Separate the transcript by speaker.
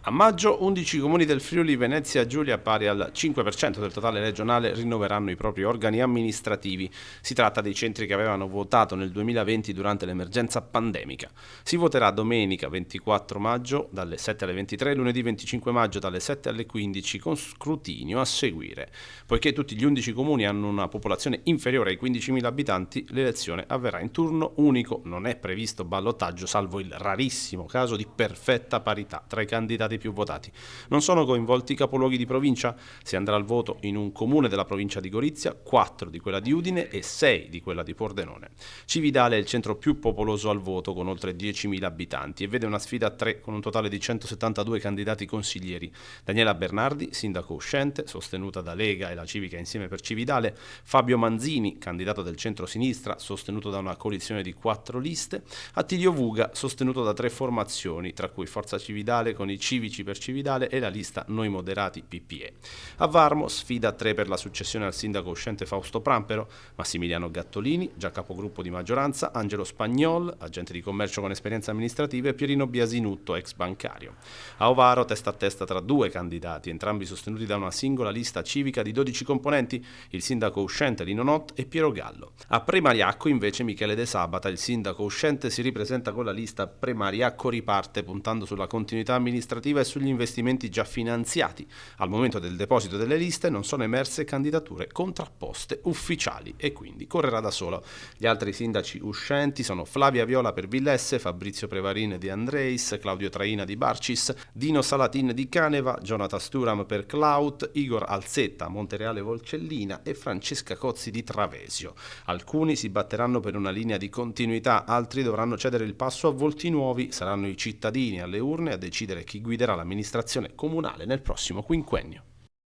Speaker 1: A maggio 11 comuni del Friuli Venezia Giulia, pari al 5% del totale regionale, rinnoveranno i propri organi amministrativi. Si tratta dei centri che avevano votato nel 2020 durante l'emergenza pandemica. Si voterà domenica 24 maggio dalle 7 alle 23, lunedì 25 maggio dalle 7 alle 15 con scrutinio a seguire. Poiché tutti gli 11 comuni hanno una popolazione inferiore ai 15.000 abitanti, l'elezione avverrà in turno unico. Non è previsto ballottaggio, salvo il rarissimo caso di perfetta parità tra i candidati più votati. Non sono coinvolti i capoluoghi di provincia. Si andrà al voto in un comune della provincia di Gorizia, 4 di quella di Udine e 6 di quella di Pordenone. Cividale è il centro più popoloso al voto con oltre 10.000 abitanti e vede una sfida a 3 con un totale di 172 candidati consiglieri. Daniela Bernardi, sindaco uscente, sostenuta da Lega e la Civica Insieme per Cividale, Fabio Manzini, candidato del centro-sinistra, sostenuto da una coalizione di 4 liste, Attilio Vuga, sostenuto da 3 formazioni, tra cui Forza Cividale con i Civici per Cividale e la lista Noi Moderati PPE. A Varmo sfida a 3 per la successione al sindaco uscente Fausto Prampero, Massimiliano Gattolini, già capogruppo di maggioranza, Angelo Spagnol, agente di commercio con esperienza amministrativa, e Pierino Biasinutto, ex bancario. A Ovaro testa a testa tra 2 candidati, entrambi sostenuti da una singola lista civica di 12 componenti, il sindaco uscente Lino Not e Piero Gallo. A Premariacco invece Michele De Sabata, il sindaco uscente, si ripresenta con la lista Premariacco Riparte, puntando sulla continuità amministrativa e sugli investimenti già finanziati. Al momento del deposito delle liste non sono emerse candidature contrapposte ufficiali e quindi correrà da solo. Gli altri sindaci uscenti sono Flavia Viola per Villesse, Fabrizio Prevarin di Andreis, Claudio Traina di Barcis, Dino Salatin di Caneva, Jonathan Sturam per Clout, Igor Alzetta Montereale Volcellina e Francesca Cozzi di Travesio. Alcuni si batteranno per una linea di continuità, altri dovranno cedere il passo a volti nuovi. Saranno i cittadini alle urne a decidere chi guiderà l'amministrazione comunale nel prossimo quinquennio.